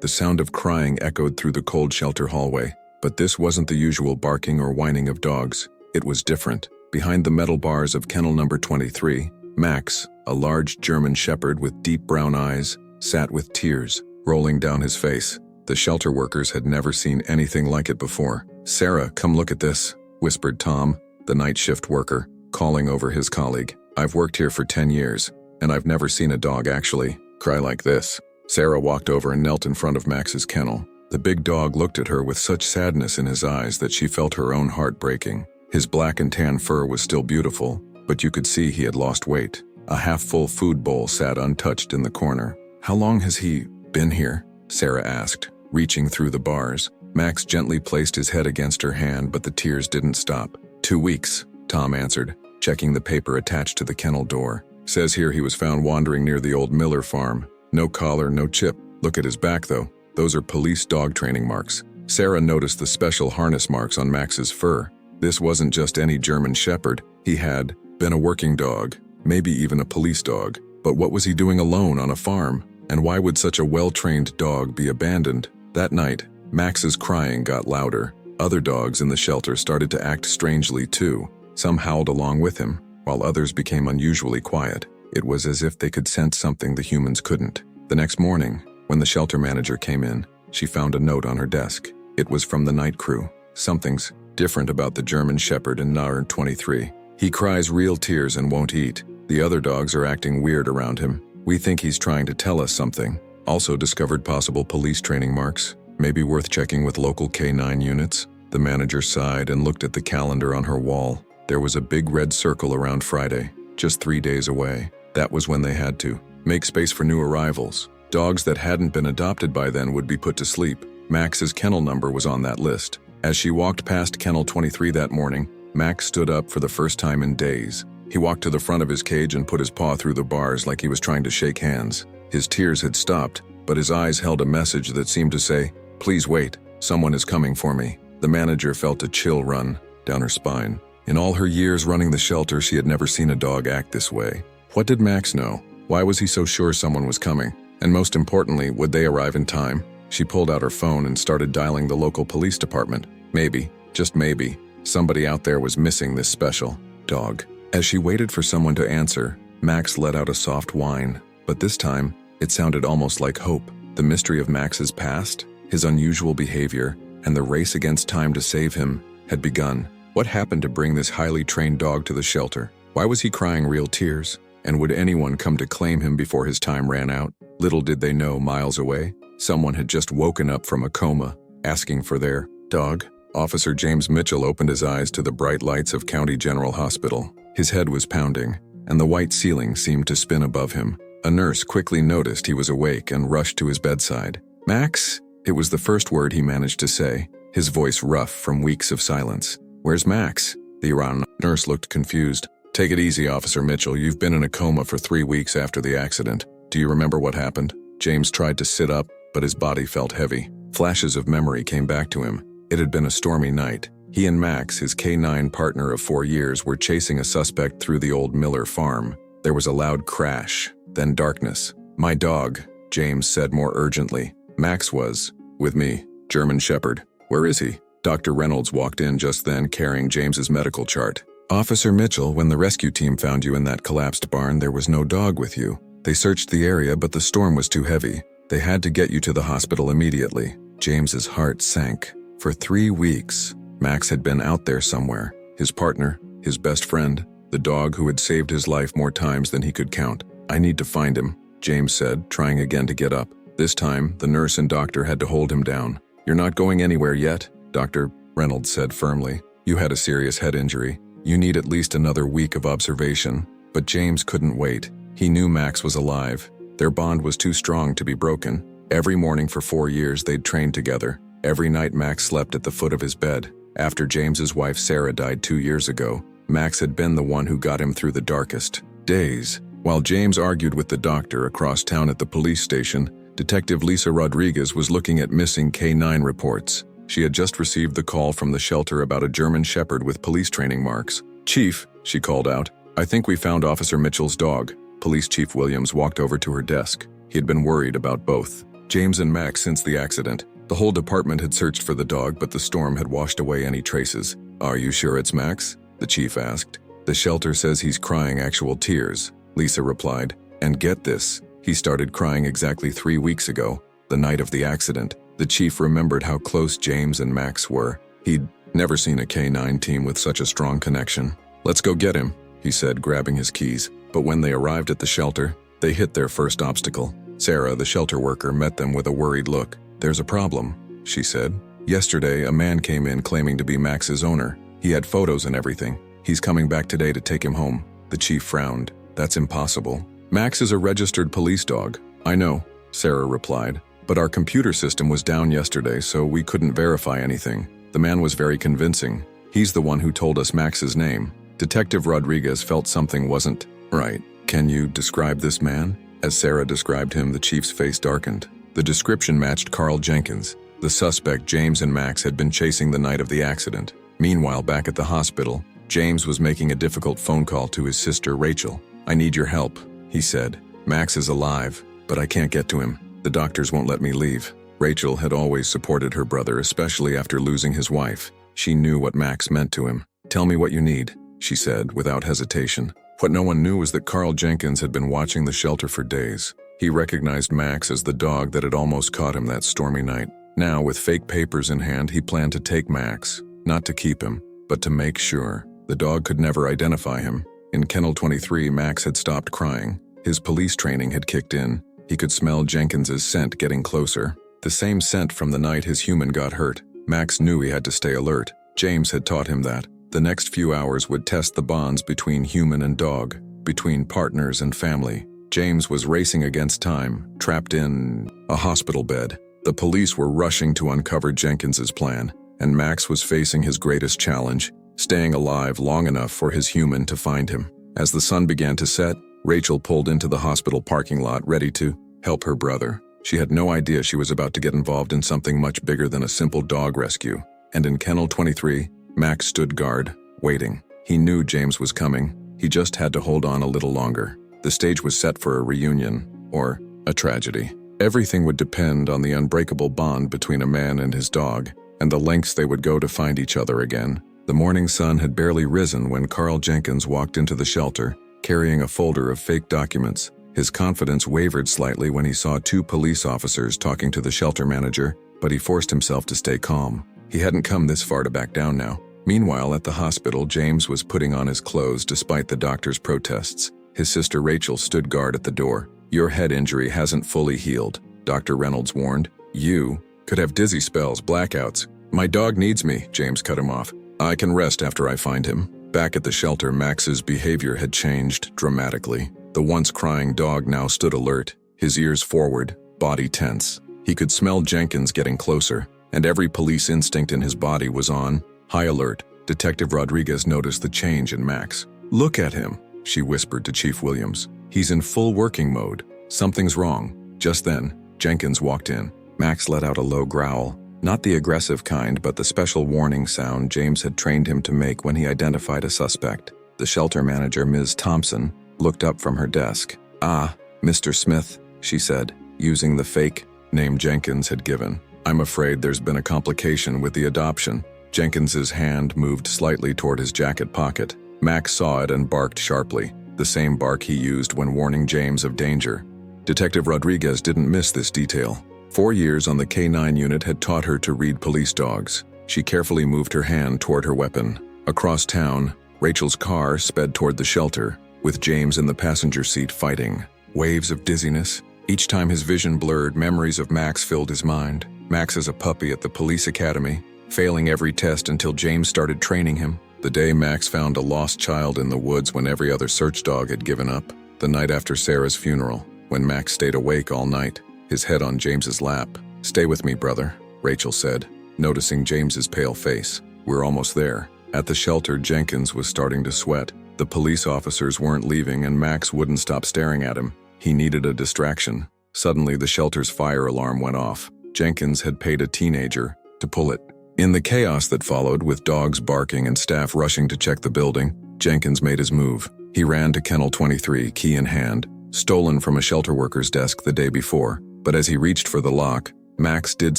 The sound of crying echoed through the cold shelter hallway. But this wasn't the usual barking or whining of dogs. It was different. Behind the metal bars of kennel number 23, Max, a large German shepherd with deep brown eyes, sat with tears rolling down his face. The shelter workers had never seen anything like it before. "Sarah, come look at this," whispered Tom, the night shift worker, calling over his colleague. "I've worked here for 10 years, and I've never seen a dog actually cry like this." Sarah walked over and knelt in front of Max's kennel. The big dog looked at her with such sadness in his eyes that she felt her own heart breaking. His black and tan fur was still beautiful, but you could see he had lost weight. A half-full food bowl sat untouched in the corner. "How long has he been here?" Sarah asked, reaching through the bars. Max gently placed his head against her hand, but the tears didn't stop. 2 weeks, Tom answered, checking the paper attached to the kennel door. "Says here he was found wandering near the old Miller farm. No collar, no chip. Look at his back though. Those are police dog training marks." Sarah noticed the special harness marks on Max's fur. This wasn't just any German shepherd. He had been a working dog, maybe even a police dog. But what was he doing alone on a farm? And why would such a well-trained dog be abandoned? That night, Max's crying got louder. Other dogs in the shelter started to act strangely too. Some howled along with him, while others became unusually quiet. It was as if they could sense something the humans couldn't. The next morning, when the shelter manager came in, she found a note on her desk. It was from the night crew. "Something's different about the German shepherd in number 23. He cries real tears and won't eat. The other dogs are acting weird around him. We think he's trying to tell us something." Also discovered possible police training marks. Maybe worth checking with local K9 units. The manager sighed and looked at the calendar on her wall. There was a big red circle around Friday, just 3 days away. That was when they had to make space for new arrivals. Dogs that hadn't been adopted by then would be put to sleep. Max's kennel number was on that list. As she walked past kennel 23 that morning, Max stood up for the first time in days. He walked to the front of his cage and put his paw through the bars like he was trying to shake hands. His tears had stopped, but his eyes held a message that seemed to say, "Please wait, someone is coming for me." The manager felt a chill run down her spine. In all her years running the shelter, she had never seen a dog act this way. What did Max know? Why was he so sure someone was coming? And most importantly, would they arrive in time? She pulled out her phone and started dialing the local police department. Maybe, just maybe, somebody out there was missing this special dog. As she waited for someone to answer, Max let out a soft whine. But this time, it sounded almost like hope. The mystery of Max's past, his unusual behavior, and the race against time to save him had begun. What happened to bring this highly trained dog to the shelter? Why was he crying real tears? And would anyone come to claim him before his time ran out? Little did they know, miles away, someone had just woken up from a coma, asking for their dog. Officer James Mitchell opened his eyes to the bright lights of County General Hospital. His head was pounding, and the white ceiling seemed to spin above him. A nurse quickly noticed he was awake and rushed to his bedside. "Max?" It was the first word he managed to say, his voice rough from weeks of silence. "Where's Max?" The Iran nurse looked confused. "Take it easy, Officer Mitchell. You've been in a coma for 3 weeks after the accident. Do you remember what happened?" James tried to sit up, but his body felt heavy. Flashes of memory came back to him. It had been a stormy night. He and Max, his K9 partner of 4 years, were chasing a suspect through the old Miller farm. There was a loud crash, then darkness. "My dog," James said more urgently. "Max was with me, German shepherd. Where is he?" Dr. Reynolds walked in just then carrying James's medical chart. "Officer Mitchell, when the rescue team found you in that collapsed barn, there was no dog with you. They searched the area, but the storm was too heavy. They had to get you to the hospital immediately." James's heart sank. For 3 weeks, Max had been out there somewhere. His partner, his best friend, the dog who had saved his life more times than he could count. "I need to find him," James said, trying again to get up. This time, the nurse and doctor had to hold him down. "You're not going anywhere yet," Dr. Reynolds said firmly. "You had a serious head injury. You need at least another week of observation." But James couldn't wait. He knew Max was alive. Their bond was too strong to be broken. Every morning for 4 years they'd trained together. Every night Max slept at the foot of his bed. After James's wife Sarah died 2 years ago, Max had been the one who got him through the darkest days. While James argued with the doctor across town at the police station, Detective Lisa Rodriguez was looking at missing K9 reports. She had just received the call from the shelter about a German shepherd with police training marks. "Chief," she called out, "I think we found Officer Mitchell's dog." Police Chief Williams walked over to her desk. He had been worried about both James and Max since the accident. The whole department had searched for the dog, but the storm had washed away any traces. Are you sure it's Max? The chief asked. The shelter says he's crying actual tears, Lisa replied. And get this, he started crying exactly 3 weeks ago, the night of the accident. The chief remembered how close James and Max were. He'd never seen a K9 team with such a strong connection. Let's go get him, he said, grabbing his keys. But when they arrived at the shelter, they hit their first obstacle. Sarah, the shelter worker, met them with a worried look. There's a problem, she said. Yesterday, a man came in claiming to be Max's owner. He had photos and everything. He's coming back today to take him home. The chief frowned. That's impossible. Max is a registered police dog. I know, Sarah replied. But our computer system was down yesterday, so we couldn't verify anything. The man was very convincing. He's the one who told us Max's name. Detective Rodriguez felt something wasn't right. Can you describe this man? As Sarah described him, the chief's face darkened. The description matched Carl Jenkins, the suspect James and Max had been chasing the night of the accident. Meanwhile, back at the hospital, James was making a difficult phone call to his sister Rachel. I need your help, he said. Max is alive, but I can't get to him. The doctors won't let me leave. Rachel had always supported her brother, especially after losing his wife. She knew what Max meant to him. Tell me what you need, she said without hesitation. What no one knew was that Carl Jenkins had been watching the shelter for days. He recognized Max as the dog that had almost caught him that stormy night. Now, with fake papers in hand, he planned to take Max, not to keep him, but to make sure. The dog could never identify him. In Kennel 23, Max had stopped crying. His police training had kicked in. He could smell Jenkins's scent getting closer. The same scent from the night his human got hurt. Max knew he had to stay alert. James had taught him that. The next few hours would test the bonds between human and dog, between partners and family. James was racing against time, trapped in a hospital bed. The police were rushing to uncover Jenkins's plan, and Max was facing his greatest challenge, staying alive long enough for his human to find him. As the sun began to set, Rachel pulled into the hospital parking lot ready to help her brother. She had no idea she was about to get involved in something much bigger than a simple dog rescue. And in Kennel 23, Max stood guard, waiting. He knew James was coming. He just had to hold on a little longer. The stage was set for a reunion, or a tragedy. Everything would depend on the unbreakable bond between a man and his dog, and the lengths they would go to find each other again. The morning sun had barely risen when Carl Jenkins walked into the shelter, carrying a folder of fake documents. His confidence wavered slightly when he saw 2 police officers talking to the shelter manager, but he forced himself to stay calm. He hadn't come this far to back down now. Meanwhile, at the hospital, James was putting on his clothes despite the doctor's protests. His sister Rachel stood guard at the door. Your head injury hasn't fully healed, Dr. Reynolds warned. You could have dizzy spells, blackouts. My dog needs me, James cut him off. I can rest after I find him. Back at the shelter, Max's behavior had changed dramatically. The once crying dog now stood alert, his ears forward, body tense. He could smell Jenkins getting closer, and every police instinct in his body was on high alert. Detective Rodriguez noticed the change in Max. Look at him, she whispered to Chief Williams. He's in full working mode. Something's wrong. Just then, Jenkins walked in. Max let out a low growl. Not the aggressive kind, but the special warning sound James had trained him to make when he identified a suspect. The shelter manager, Ms. Thompson, looked up from her desk. Ah, Mr. Smith, she said, using the fake name Jenkins had given. I'm afraid there's been a complication with the adoption. Jenkins's hand moved slightly toward his jacket pocket. Max saw it and barked sharply, the same bark he used when warning James of danger. Detective Rodriguez didn't miss this detail. 4 years on the K9 unit had taught her to read police dogs. She carefully moved her hand toward her weapon. Across town, Rachel's car sped toward the shelter, with James in the passenger seat fighting. Waves of dizziness. Each time his vision blurred, memories of Max filled his mind. Max as a puppy at the police academy, failing every test until James started training him. The day Max found a lost child in the woods when every other search dog had given up. The night after Sarah's funeral, when Max stayed awake all night, his head on James's lap. Stay with me, brother, Rachel said, noticing James's pale face. We're almost there. At the shelter, Jenkins was starting to sweat. The police officers weren't leaving and Max wouldn't stop staring at him. He needed a distraction. Suddenly, the shelter's fire alarm went off. Jenkins had paid a teenager to pull it. In the chaos that followed, with dogs barking and staff rushing to check the building, Jenkins made his move. He ran to Kennel 23, key in hand, stolen from a shelter worker's desk the day before. But as he reached for the lock, Max did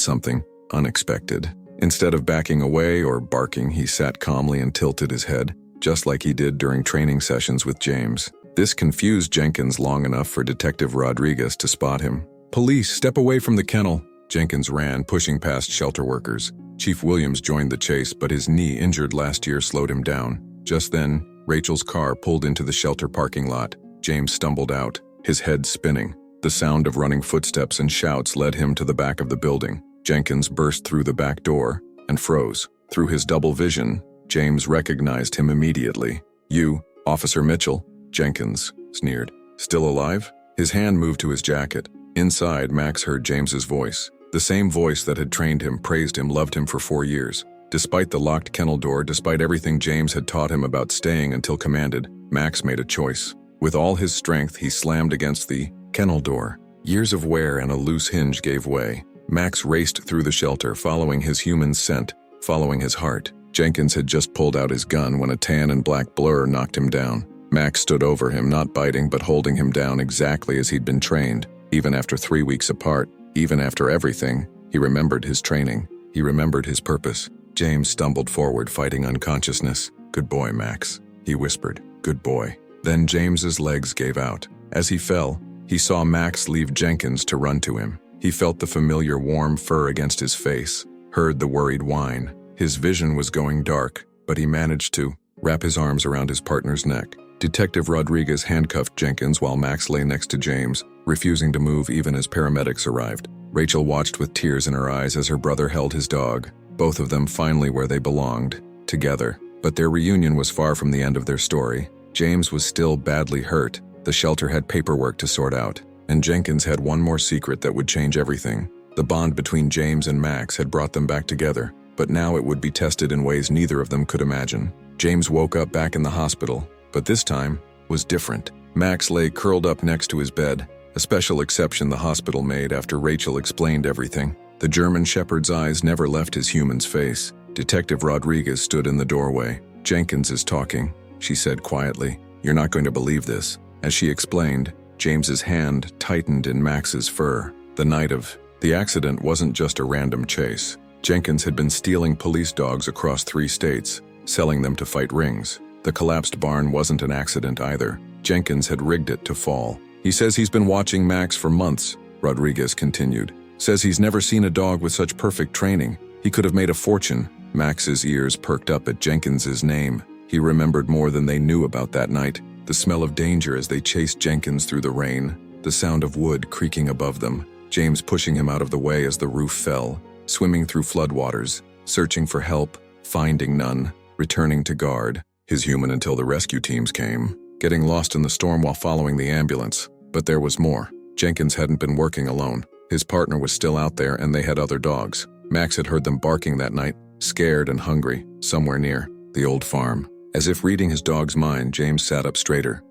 something unexpected. Instead of backing away or barking, he sat calmly and tilted his head, just like he did during training sessions with James. This confused Jenkins long enough for Detective Rodriguez to spot him. "Police, step away from the kennel." Jenkins ran, pushing past shelter workers. Chief Williams joined the chase, but his knee, injured last year, slowed him down. Just then, Rachel's car pulled into the shelter parking lot. James stumbled out, his head spinning. The sound of running footsteps and shouts led him to the back of the building. Jenkins burst through the back door and froze. Through his double vision, James recognized him immediately. "You, Officer Mitchell?" Jenkins sneered. "Still alive?" His hand moved to his jacket. Inside, Max heard James's voice. The same voice that had trained him, praised him, loved him for 4 years. Despite the locked kennel door, despite everything James had taught him about staying until commanded, Max made a choice. With all his strength, he slammed against the kennel door. Years of wear and a loose hinge gave way. Max raced through the shelter, following his human scent, following his heart. Jenkins had just pulled out his gun when a tan and black blur knocked him down. Max stood over him, not biting but holding him down exactly as he'd been trained. Even after 3 weeks apart, even after everything, he remembered his training. He remembered his purpose. James stumbled forward, fighting unconsciousness. "Good boy, Max," he whispered. "Good boy." Then James's legs gave out. As he fell, he saw Max leave Jenkins to run to him. He felt the familiar warm fur against his face, heard the worried whine. His vision was going dark, but he managed to wrap his arms around his partner's neck. Detective Rodriguez handcuffed Jenkins while Max lay next to James, refusing to move even as paramedics arrived. Rachel watched with tears in her eyes as her brother held his dog, both of them finally where they belonged, together. But their reunion was far from the end of their story. James was still badly hurt. The shelter had paperwork to sort out, and Jenkins had one more secret that would change everything. The bond between James and Max had brought them back together, but now it would be tested in ways neither of them could imagine. James woke up back in the hospital, but this time was different. Max lay curled up next to his bed, a special exception the hospital made after Rachel explained everything. The German shepherd's eyes never left his human's face. Detective Rodriguez stood in the doorway. "Jenkins is talking," she said quietly. "You're not going to believe this." As she explained, James's hand tightened in Max's fur. The night of the accident wasn't just a random chase. Jenkins had been stealing police dogs across 3 states, selling them to fight rings. The collapsed barn wasn't an accident either. Jenkins had rigged it to fall. "He says he's been watching Max for months," Rodriguez continued. "Says he's never seen a dog with such perfect training. He could have made a fortune." Max's ears perked up at Jenkins's name. He remembered more than they knew about that night. The smell of danger as they chased Jenkins through the rain. The sound of wood creaking above them. James pushing him out of the way as the roof fell. Swimming through floodwaters. Searching for help. Finding none. Returning to guard. His human until the rescue teams came. Getting lost in the storm while following the ambulance. But there was more. Jenkins hadn't been working alone. His partner was still out there and they had other dogs. Max had heard them barking that night, scared and hungry, somewhere near the old farm. As if reading his dog's mind, James sat up straighter.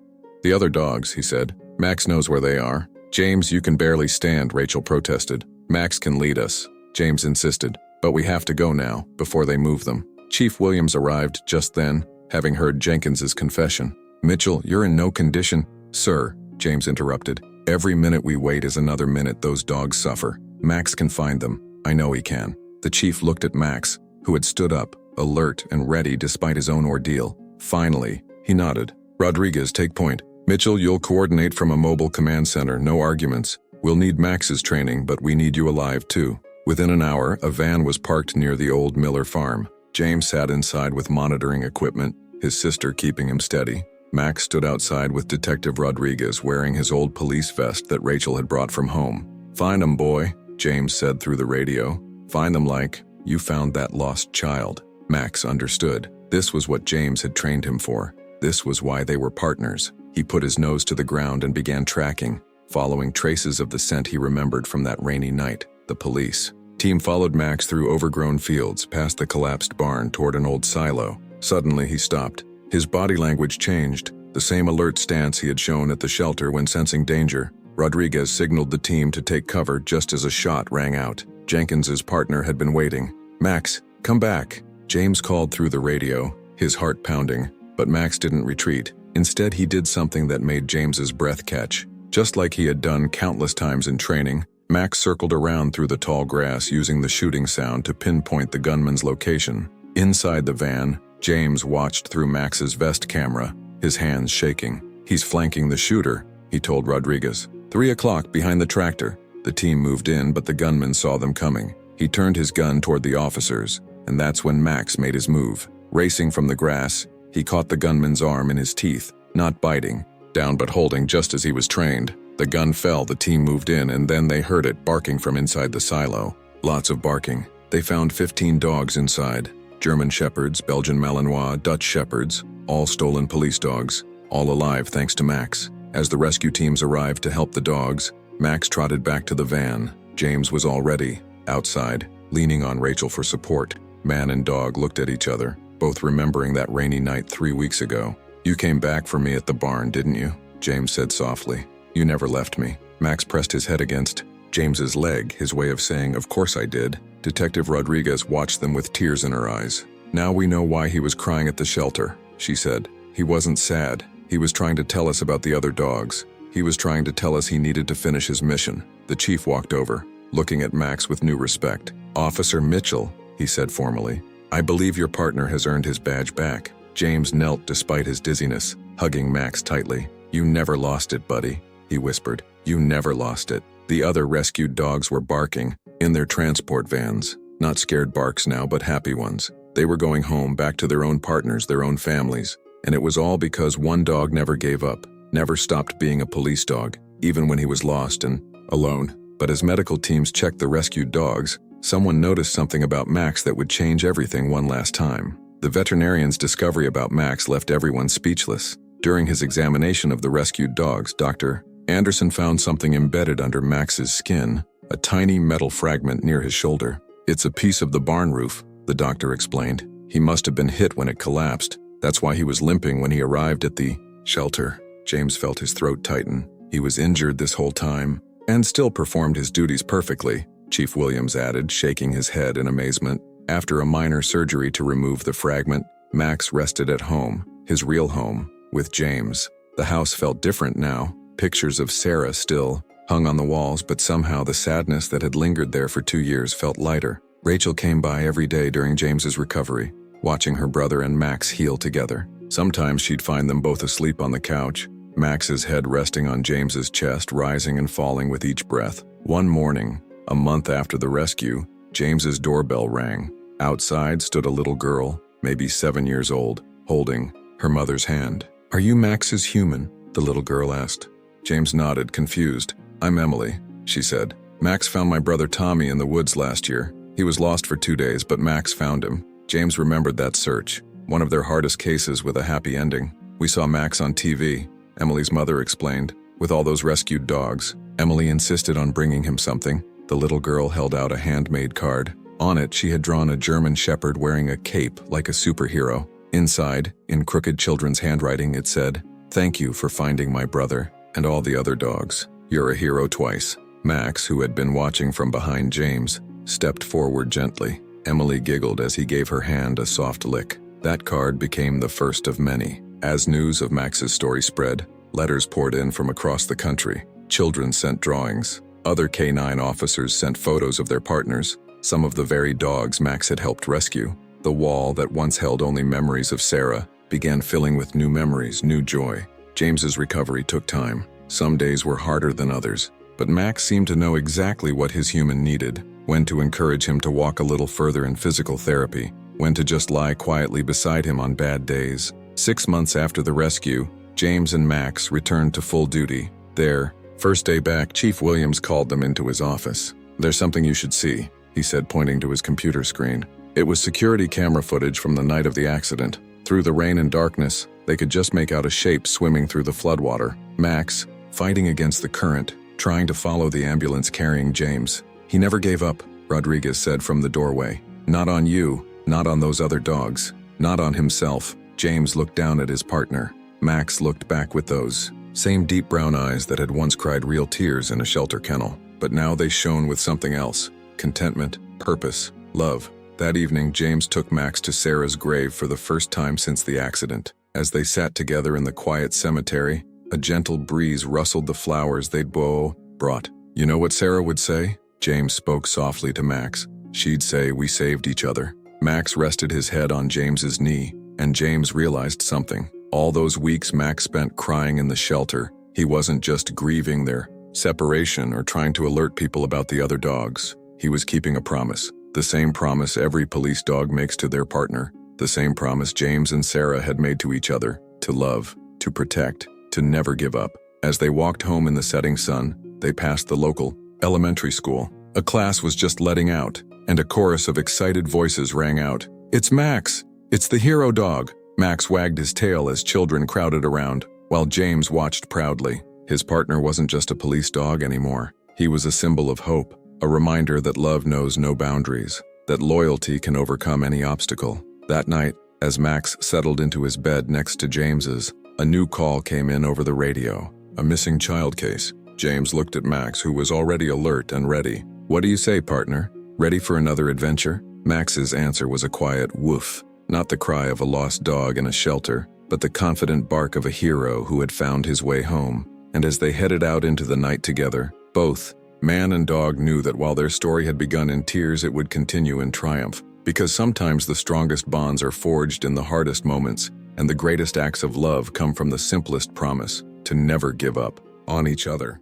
"The other dogs," he said. "Max knows where they are." "James, you can barely stand," Rachel protested. "Max can lead us," James insisted. "But we have to go now, before they move them." Chief Williams arrived just then, having heard Jenkins's confession. "Mitchell, you're in no condition." "Sir," James interrupted. "Every minute we wait is another minute those dogs suffer. Max can find them. I know he can." The chief looked at Max, who had stood up, alert and ready despite his own ordeal. Finally, he nodded. "Rodriguez, take point. Mitchell, you'll coordinate from a mobile command center, no arguments. We'll need Max's training, but we need you alive too." Within an hour, a van was parked near the old Miller farm. James sat inside with monitoring equipment, his sister keeping him steady. Max stood outside with Detective Rodriguez wearing his old police vest that Rachel had brought from home. "Find them, boy," James said through the radio. "Find them like you found that lost child." Max understood. This was what James had trained him for. This was why they were partners. He put his nose to the ground and began tracking, following traces of the scent he remembered from that rainy night. The police team followed Max through overgrown fields, past the collapsed barn, toward an old silo. Suddenly he stopped. His body language changed, the same alert stance he had shown at the shelter when sensing danger. Rodriguez signaled the team to take cover just as a shot rang out. Jenkins's partner had been waiting. "Max, come back," James called through the radio, his heart pounding. But Max didn't retreat. Instead, he did something that made James's breath catch. Just like he had done countless times in training, Max circled around through the tall grass using the shooting sound to pinpoint the gunman's location. Inside the van, James watched through Max's vest camera, his hands shaking. "He's flanking the shooter," he told Rodriguez. 3 o'clock behind the tractor. The team moved in, but the gunman saw them coming. He turned his gun toward the officers, and that's when Max made his move. Racing from the grass, he caught the gunman's arm in his teeth, not biting, down but holding just as he was trained. The gun fell, the team moved in, and then they heard it barking from inside the silo. Lots of barking. They found 15 dogs inside. German Shepherds, Belgian Malinois, Dutch Shepherds, all stolen police dogs, all alive thanks to Max. As the rescue teams arrived to help the dogs, Max trotted back to the van. James was already outside, leaning on Rachel for support. Man and dog looked at each other, both remembering that rainy night 3 weeks ago. "You came back for me at the barn, didn't you?" James said softly. "You never left me." Max pressed his head against James's leg, his way of saying, "Of course I did." Detective Rodriguez watched them with tears in her eyes. "Now we know why he was crying at the shelter," she said. "He wasn't sad. He was trying to tell us about the other dogs. He was trying to tell us he needed to finish his mission." The chief walked over, looking at Max with new respect. "Officer Mitchell," he said formally, "I believe your partner has earned his badge back." James knelt despite his dizziness, hugging Max tightly. "You never lost it, buddy," he whispered. "You never lost it." The other rescued dogs were barking, in their transport vans. Not scared barks now, but happy ones. They were going home, back to their own partners, their own families. And it was all because one dog never gave up, never stopped being a police dog, even when he was lost and alone. But as medical teams checked the rescued dogs, someone noticed something about Max that would change everything one last time. The veterinarian's discovery about Max left everyone speechless. During his examination of the rescued dogs, Dr. Anderson found something embedded under Max's skin, a tiny metal fragment near his shoulder. "It's a piece of the barn roof," the doctor explained. "He must have been hit when it collapsed. That's why he was limping when he arrived at the shelter." James felt his throat tighten. "He was injured this whole time, and still performed his duties perfectly," Chief Williams added, shaking his head in amazement. After a minor surgery to remove the fragment, Max rested at home, his real home, with James. The house felt different now. Pictures of Sarah still hung on the walls, but somehow the sadness that had lingered there for 2 years felt lighter. Rachel came by every day during James's recovery, watching her brother and Max heal together. Sometimes she'd find them both asleep on the couch, Max's head resting on James's chest, rising and falling with each breath. One morning, a month after the rescue, James's doorbell rang. Outside stood a little girl, maybe 7 years old, holding her mother's hand. "Are you Max's human?" the little girl asked. James nodded, confused. "I'm Emily," she said. "Max found my brother Tommy in the woods last year. He was lost for 2 days, but Max found him." James remembered that search, one of their hardest cases with a happy ending. "We saw Max on TV," Emily's mother explained, "with all those rescued dogs." Emily insisted on bringing him something. The little girl held out a handmade card. On it, she had drawn a German Shepherd wearing a cape like a superhero. Inside, in crooked children's handwriting, it said, "Thank you for finding my brother and all the other dogs. You're a hero twice." Max, who had been watching from behind James, stepped forward gently. Emily giggled as he gave her hand a soft lick. That card became the first of many. As news of Max's story spread, letters poured in from across the country. Children sent drawings. Other K9 officers sent photos of their partners, some of the very dogs Max had helped rescue. The wall that once held only memories of Sarah began filling with new memories, new joy. James's recovery took time. Some days were harder than others, but Max seemed to know exactly what his human needed, when to encourage him to walk a little further in physical therapy, when to just lie quietly beside him on bad days. 6 months after the rescue, James and Max returned to full duty. Their first day back, Chief Williams called them into his office. "There's something you should see," he said, pointing to his computer screen. It was security camera footage from the night of the accident. Through the rain and darkness, they could just make out a shape swimming through the floodwater. Max, fighting against the current, trying to follow the ambulance carrying James. "He never gave up," Rodriguez said from the doorway. "Not on you, not on those other dogs, not on himself." James looked down at his partner. Max looked back with those same deep brown eyes that had once cried real tears in a shelter kennel. But now they shone with something else: contentment, purpose, love. That evening, James took Max to Sarah's grave for the first time since the accident. As they sat together in the quiet cemetery, a gentle breeze rustled the flowers they'd brought. You know what Sarah would say? James spoke softly to Max. She'd say, "We saved each other." Max rested his head on James's knee, and James realized something. All those weeks Max spent crying in the shelter, he wasn't just grieving their separation or trying to alert people about the other dogs. He was keeping a promise. The same promise every police dog makes to their partner. The same promise James and Sarah had made to each other. To love, to protect, to never give up. As they walked home in the setting sun, they passed the local elementary school. A class was just letting out, and a chorus of excited voices rang out. "It's Max! It's the hero dog!" Max wagged his tail as children crowded around, while James watched proudly. His partner wasn't just a police dog anymore. He was a symbol of hope, a reminder that love knows no boundaries, that loyalty can overcome any obstacle. That night, as Max settled into his bed next to James's, a new call came in over the radio. A missing child case. James looked at Max, who was already alert and ready. "What do you say, partner? Ready for another adventure?" Max's answer was a quiet woof, not the cry of a lost dog in a shelter, but the confident bark of a hero who had found his way home. And as they headed out into the night together, both, man and dog, knew that while their story had begun in tears, it would continue in triumph. Because sometimes the strongest bonds are forged in the hardest moments, and the greatest acts of love come from the simplest promise to never give up on each other.